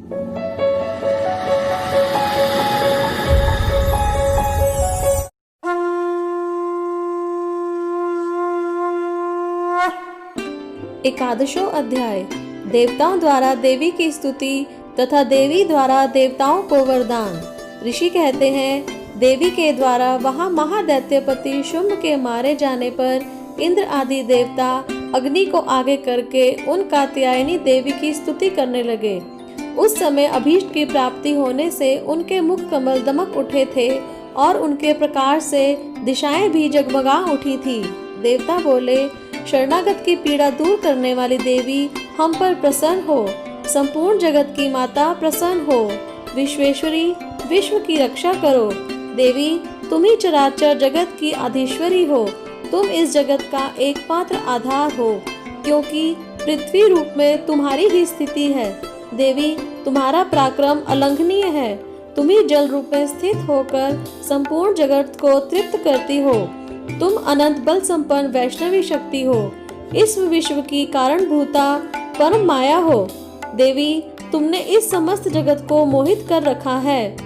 एकादशों अध्याय देवताओं द्वारा देवी की स्तुति तथा देवी द्वारा देवताओं को वरदान। ऋषि कहते हैं, देवी के द्वारा वहां महादैत्यपति शुंभ के मारे जाने पर इंद्र आदि देवता अग्नि को आगे करके उन कात्यायनी देवी की स्तुति करने लगे। उस समय अभीष्ट की प्राप्ति होने से उनके मुख कमल दमक उठे थे और उनके प्रकाश से दिशाएं भी जगमगा उठी थी। देवता बोले, शरणागत की पीड़ा दूर करने वाली देवी हम पर प्रसन्न हो। संपूर्ण जगत की माता प्रसन्न हो। विश्वेश्वरी, विश्व की रक्षा करो। देवी, तुम ही चराचर जगत की अधीश्वरी हो। तुम इस जगत का एकमात्र आधार हो, क्योंकि पृथ्वी रूप में तुम्हारी ही स्थिति है। देवी, तुम्हारा पराक्रम अलंघनीय है। तुम ही जल रूप में स्थित होकर संपूर्ण जगत को तृप्त करती हो। तुम अनंत बल संपन्न वैष्णवी शक्ति हो। इस विश्व की कारणभूता परम माया हो। देवी, तुमने इस समस्त जगत को मोहित कर रखा है।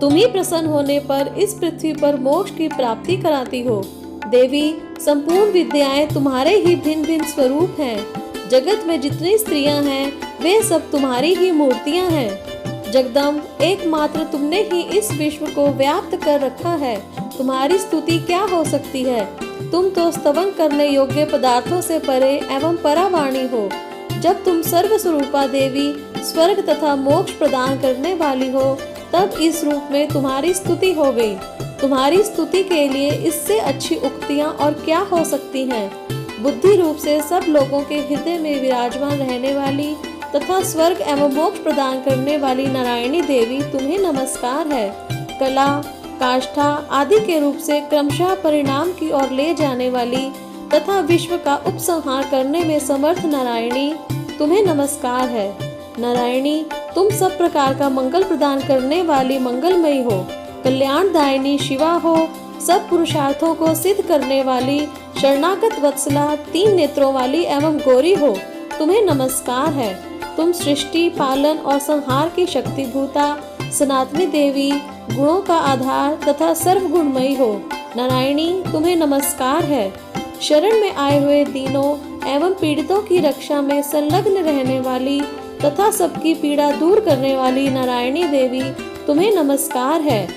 तुम ही प्रसन्न होने पर इस पृथ्वी पर मोक्ष की प्राप्ति कराती हो। देवी, संपूर्ण विद्याएं तुम्हारे ही भिन्न भिन्न स्वरूप हैं। जगत में जितनी स्त्रियां हैं वे सब तुम्हारी ही मूर्तियां हैं। जगदम्ब, एकमात्र तुमने ही इस विश्व को व्याप्त कर रखा है। तुम्हारी स्तुति क्या हो सकती है। तुम तो स्तवन करने योग्य पदार्थों से परे एवं परावाणी हो। जब तुम सर्व स्वरूपा देवी स्वर्ग तथा मोक्ष प्रदान करने वाली हो, तब इस रूप में तुम्हारी स्तुति हो गई। तुम्हारी स्तुति के लिए इससे अच्छी उक्तियां और क्या हो सकती हैं। बुद्धि रूप से सब लोगों के हृदय में विराजमान रहने वाली तथा स्वर्ग एवं मोक्ष प्रदान करने वाली नारायणी देवी, तुम्हें नमस्कार है। कला, काष्ठा आदि के रूप से क्रमशः परिणाम की ओर ले जाने वाली तथा विश्व का उपसंहार करने में समर्थ नारायणी, तुम्हें नमस्कार है। नारायणी, तुम सब प्रकार का मंगल प्रदान करने वाली मंगलमयी हो। कल्याणदायिनी शिवा हो। सब पुरुषार्थों को सिद्ध करने वाली शरणागत वत्सला, 3 नेत्रों वाली एवं गौरी हो। तुम्हें नमस्कार है। तुम सृष्टि, पालन और संहार की शक्तिभूता सनातनी देवी, गुणों का आधार तथा सर्वगुणमयी हो। नारायणी, तुम्हें नमस्कार है। शरण में आए हुए दीनों एवं पीड़ितों की रक्षा में संलग्न रहने वाली तथा सबकी पीड़ा दूर करने वाली नारायणी देवी, तुम्हें नमस्कार है।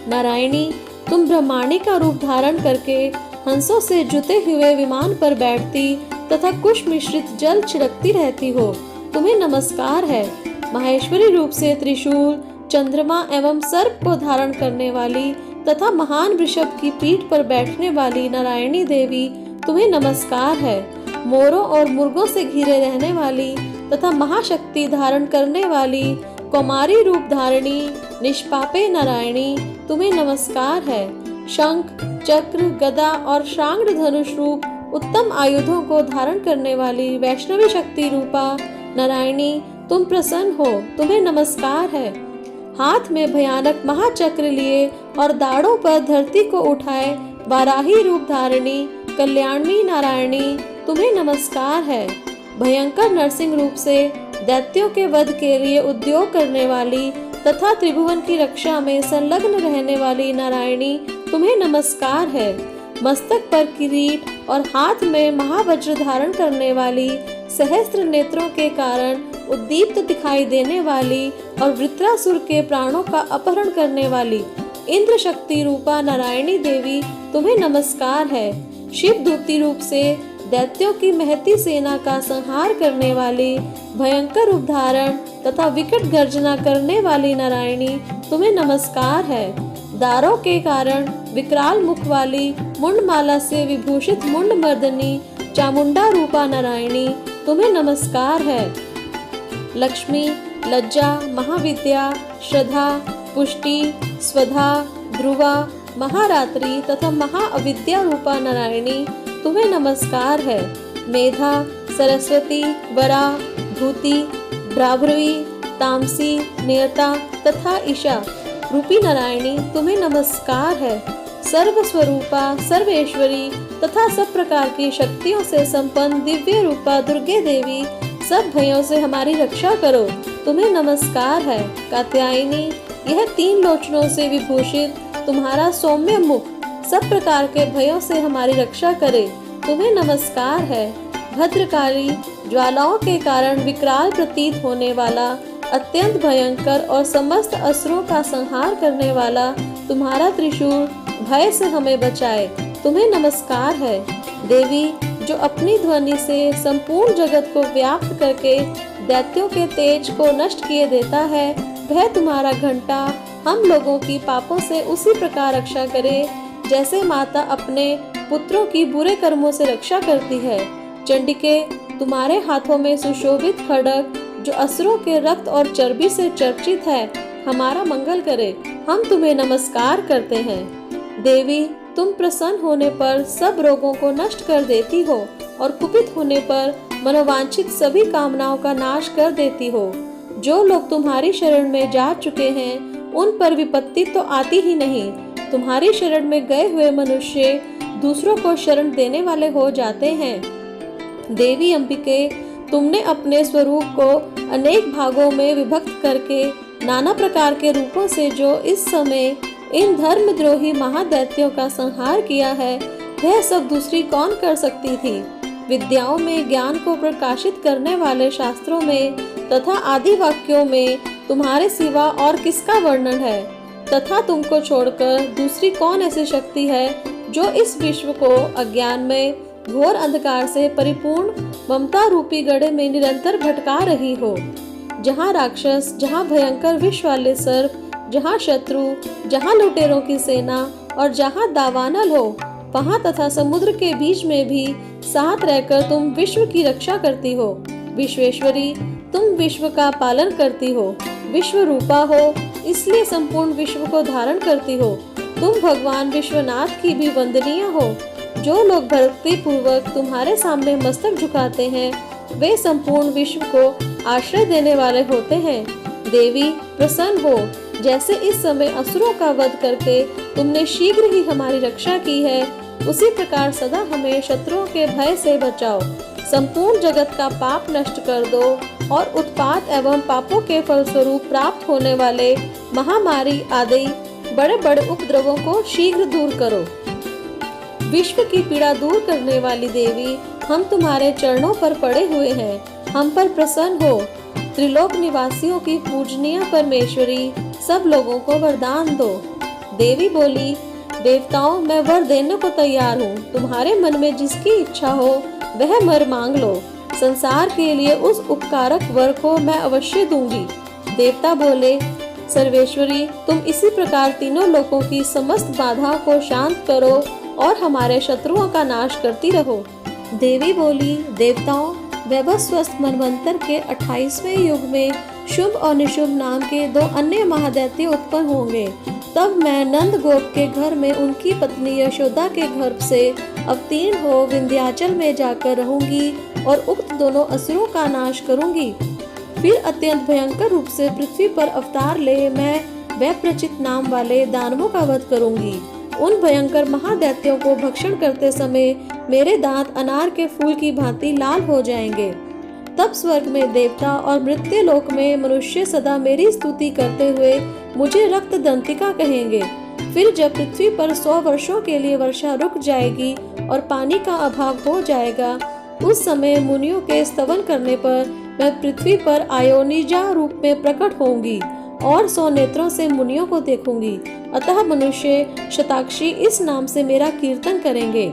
नारायणी, तुम ब्रह्मांडी का रूप धारण करके हंसों से जुते हुए विमान पर बैठती तथा कुश मिश्रित जल छिड़कती रहती हो। तुम्हें नमस्कार है। माहेश्वरी रूप से त्रिशूल, चंद्रमा एवं सर्प को धारण करने वाली तथा महान वृषभ की पीठ पर बैठने वाली नारायणी देवी, तुम्हें नमस्कार है। मोरों और मुर्गों से घिरे रहने वाली तथा महाशक्ति धारण करने वाली कौमारी रूप धारणी निष्पापे नारायणी, तुम्हें नमस्कार है। शंख, चक्र, गदा और शांग्र धनुष रूप उत्तम आयुधों को धारण करने वाली वैष्णवी शक्ति रूपा नारायणी, तुम प्रसन्न हो। तुम्हें नमस्कार है। हाथ में भयानक महाचक्र लिए और दाढ़ों पर धरती को उठाए वाराही रूप धारिणी कल्याणी नारायणी, तुम्हें नमस्कार है। भयंकर नरसिंह रूप से दैत्यों के वध के लिए उद्योग करने वाली तथा त्रिभुवन की रक्षा में संलग्न रहने वाली नारायणी, तुम्हें नमस्कार है। मस्तक पर किरीट और हाथ में महावज्र धारण करने वाली, सहस्त्र नेत्रों के कारण उद्दीप्त दिखाई देने वाली और वृत्रासुर के प्राणों का अपहरण करने वाली इंद्र शक्ति रूपा नारायणी देवी, तुम्हें नमस्कार है। शिव दूती रूप से दैत्यों की महती सेना का संहार करने वाली, भयंकर रूप धारण तथा विकट गर्जना करने वाली नारायणी, तुम्हें नमस्कार है। दारों के कारण विकराल मुख वाली, मुंडमाला से विभूषित मुंड मर्दनी चामुंडा रूपा नारायणी, तुम्हें नमस्कार है। लक्ष्मी, लज्जा, महाविद्या, श्रद्धा, पुष्टि, स्वधा, ध्रुवा, महारात्रि तथा महाअविद्या रूपा नारायणी, तुम्हें नमस्कार है। मेधा, सरस्वती, वरा, भूति, भ्राभृवी, तामसी, नियता तथा ईशा रूपी नारायणी, तुम्हें नमस्कार है। सर्व स्वरूपा, सर्वेश्वरी तथा सब प्रकार की शक्तियों से संपन्न दिव्य रूपा दुर्गे देवी, सब भयों से हमारी रक्षा करो। तुम्हें नमस्कार है। कात्यायनी, यह 3 लोचनों से विभूषित तुम्हारा सौम्य मुख सब प्रकार के भयों से हमारी रक्षा करे, तुम्हें नमस्कार है। भद्रकाली, ज्वालाओं के कारण विकराल प्रतीत होने वाला, अत्यंत भयंकर और समस्त असुरों का संहार करने वाला तुम्हारा त्रिशूल भय से हमें बचाए, तुम्हें नमस्कार है। देवी, जो अपनी ध्वनि से संपूर्ण जगत को व्याप्त करके दैत्यों के तेज को नष्ट किए देता है, वह तुम्हारा घंटा हम लोगों की पापों से उसी प्रकार रक्षा करे जैसे माता अपने पुत्रों की बुरे कर्मों से रक्षा करती है। चंडिके, तुम्हारे हाथों में सुशोभित खड्ग जो असुरों के रक्त और चर्बी से चर्चित है, हमारा मंगल करे, हम तुम्हें नमस्कार करते हैं। देवी, तुम प्रसन्न होने पर सब रोगों को नष्ट कर देती हो और कुपित होने पर मनोवांछित सभी कामनाओं का नाश कर देती हो। जो लोग तुम्हारी शरण में जा चुके हैं उन पर विपत्ति तो आती ही नहीं। तुम्हारी शरण में गए हुए मनुष्य दूसरों को शरण देने वाले हो जाते हैं। देवी अंबिके, तुमने अपने स्वरूप को अनेक भागों में विभक्त करके नाना प्रकार के रूपों से जो इस समय इन धर्मद्रोही महादैत्यों का संहार किया है, वह सब दूसरी कौन कर सकती थी। विद्याओं में ज्ञान को प्रकाशित करने वाले शास्त्रों में तथा आदि वाक्यों में तुम्हारे सिवा और किसका वर्णन है, तथा तुमको छोड़कर दूसरी कौन ऐसी शक्ति है जो इस विश्व को अज्ञान में घोर अंधकार से परिपूर्ण ममता रूपी गड्ढे में निरंतर भटका रही हो। जहाँ राक्षस, जहाँ भयंकर विष वाले सर्प, जहाँ शत्रु, जहाँ लुटेरों की सेना और जहाँ दावानल हो, वहाँ तथा समुद्र के बीच में भी साथ रहकर तुम विश्व की रक्षा करती हो। विश्वेश्वरी, तुम विश्व का पालन करती हो, विश्व रूपा हो, इसलिए संपूर्ण विश्व को धारण करती हो। तुम भगवान विश्वनाथ की भी वंदनीय हो। जो लोग भक्ति पूर्वक तुम्हारे सामने मस्तक झुकाते हैं, वे संपूर्ण विश्व को आश्रय देने वाले होते हैं। देवी, प्रसन्न हो, जैसे इस समय असुरों का वध करके तुमने शीघ्र ही हमारी रक्षा की है, उसी प्रकार सदा हमें शत्रुओं के भय से बचाओ। संपूर्ण जगत का पाप नष्ट कर दो और उत्पात एवं पापों के फलस्वरूप प्राप्त होने वाले महामारी आदि बड़े बड़े उपद्रवों को शीघ्र दूर करो। विश्व की पीड़ा दूर करने वाली देवी, हम तुम्हारे चरणों पर पड़े हुए हैं, हम पर प्रसन्न हो। त्रिलोक निवासियों की पूजनीय परमेश्वरी, सब लोगों को वरदान दो। देवी बोली, देवताओं, मैं वर देने को तैयार हूँ, तुम्हारे मन में जिसकी इच्छा हो वह वर मांग लो। संसार के लिए उस उपकारक वर को मैं अवश्य दूंगी। देवता बोले, सर्वेश्वरी, तुम इसी प्रकार तीनों लोकों की समस्त बाधाओं को शांत करो और हमारे शत्रुओं का नाश करती रहो। देवी बोली, देवताओं, वैभव स्वस्थ मनवंतर के 28वें युग में शुभ और निशुभ नाम के 2 अन्य महादैत्य उत्पन्न होंगे। तब मैं नंद गोप के घर में उनकी पत्नी यशोदा के गर्भ से अवतीर्ण हो विंध्याचल में जाकर रहूंगी और उक्त दोनों असुरों का नाश करूंगी। फिर अत्यंत भयंकर रूप से पृथ्वी पर अवतार ले मैं वैप्रचित नाम वाले दानवों का वध करूंगी। उन भयंकर महादैत्यों को भक्षण करते समय मेरे दांत अनार के फूल की भांति लाल हो जाएंगे। तब स्वर्ग में देवता और मृत्यु लोक में मनुष्य सदा मेरी स्तुति करते हुए मुझे रक्त दंतिका कहेंगे। फिर जब पृथ्वी पर 100 वर्षों के लिए वर्षा रुक जाएगी और पानी का अभाव हो जाएगा, उस समय मुनियों के स्तवन करने पर मैं पृथ्वी पर आयोनिजा रूप में प्रकट होंगी और 100 नेत्रों से मुनियों को देखूंगी। अतः मनुष्य शताक्षी इस नाम से मेरा कीर्तन करेंगे।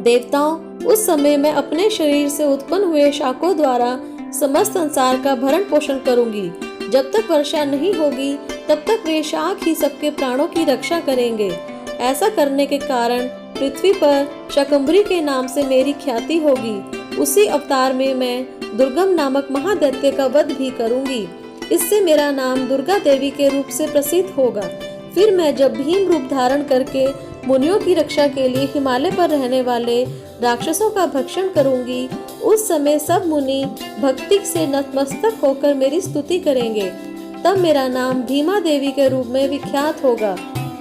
देवताओं, उस समय मैं अपने शरीर से उत्पन्न हुए शाकों द्वारा समस्त संसार का भरण पोषण करूंगी। जब तक वर्षा नहीं होगी तब तक वे शाक ही सबके प्राणों की रक्षा करेंगे। ऐसा करने के कारण पृथ्वी पर शकंभरी के नाम से मेरी ख्याति होगी। उसी अवतार में मैं दुर्गम नामक महादैत्य का वध भी करूंगी। इससे मेरा नाम दुर्गा देवी के रूप से प्रसिद्ध होगा। फिर मैं जब भीम रूप धारण करके मुनियों की रक्षा के लिए हिमालय पर रहने वाले राक्षसों का भक्षण करूंगी, उस समय सब मुनि भक्ति से नतमस्तक होकर मेरी स्तुति करेंगे। तब मेरा नाम भीमा देवी के रूप में विख्यात होगा।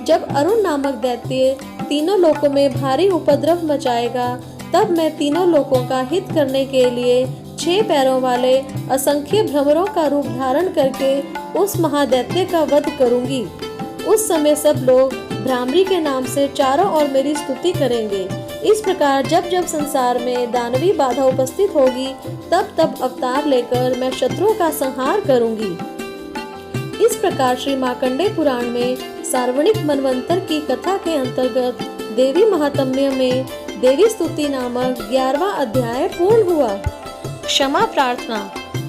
जब अरुण नामक दैत्य तीनों लोकों में भारी उपद्रव मचाएगा, तब मैं तीनों लोकों का हित करने के लिए 6 पैरों वाले असंख्य भ्रमरों का रूप धारण करके उस महादैत्य का वध करूंगी। उस समय सब लोग भ्रामरी के नाम से चारों ओर मेरी स्तुति करेंगे। इस प्रकार जब जब संसार में दानवी बाधा उपस्थित होगी, तब तब अवतार लेकर मैं शत्रुओं का संहार करूंगी। इस प्रकार श्री मार्कंडेय पुराण में सार्वणिक मनवंतर की कथा के अंतर्गत देवी महात्म्य में देवी स्तुति नामक 11वां अध्याय पूर्ण हुआ। क्षमा प्रार्थना।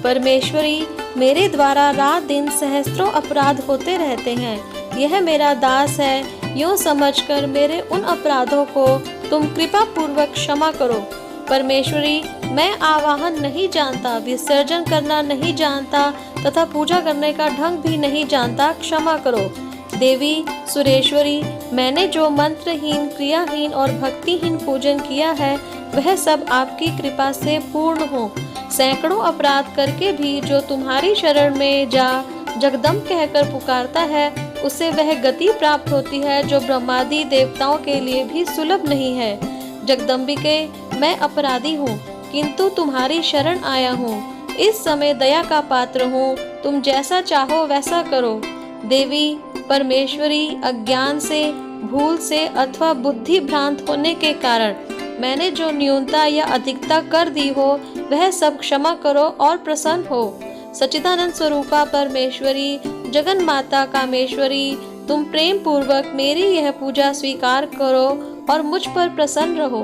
परमेश्वरी, मेरे द्वारा रात दिन सहस्त्रों अपराध होते रहते हैं। यह मेरा दास है, यूँ समझकर मेरे उन अपराधों को तुम कृपा पूर्वक क्षमा करो। परमेश्वरी, मैं आवाहन नहीं जानता, विसर्जन करना नहीं जानता तथा पूजा करने का ढंग भी नहीं जानता, क्षमा करो। देवी सुरेश्वरी, मैंने जो मंत्रहीन, क्रियाहीन और भक्तिहीन पूजन किया है, वह सब आपकी कृपा से पूर्ण हो। सैकड़ों अपराध करके भी जो तुम्हारी शरण में जा जगदम्ब कहकर पुकारता है, उसे वह गति प्राप्त होती है जो ब्रह्मादि देवताओं के लिए भी सुलभ नहीं है। जगदम्बिके, मैं अपराधी हूँ, किंतु तुम्हारी शरण आया हूँ। इस समय दया का पात्र हूँ, तुम जैसा चाहो वैसा करो। देवी परमेश्वरी, अज्ञान से, भूल से अथवा बुद्धि भ्रांत होने के कारण मैंने जो न्यूनता या अधिकता कर दी हो, वह सब क्षमा करो और प्रसन्न हो। सच्चिदानंद स्वरूपा परमेश्वरी, जगन माता कामेश्वरी, तुम प्रेम पूर्वक मेरी यह पूजा स्वीकार करो और मुझ पर प्रसन्न रहो।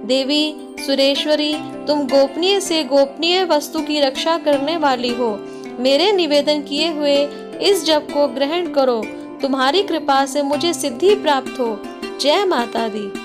देवी सुरेश्वरी, तुम गोपनीय से गोपनीय वस्तु की रक्षा करने वाली हो। मेरे निवेदन किए हुए इस जप को ग्रहण करो। तुम्हारी कृपा से मुझे सिद्धि प्राप्त हो। जय माता दी।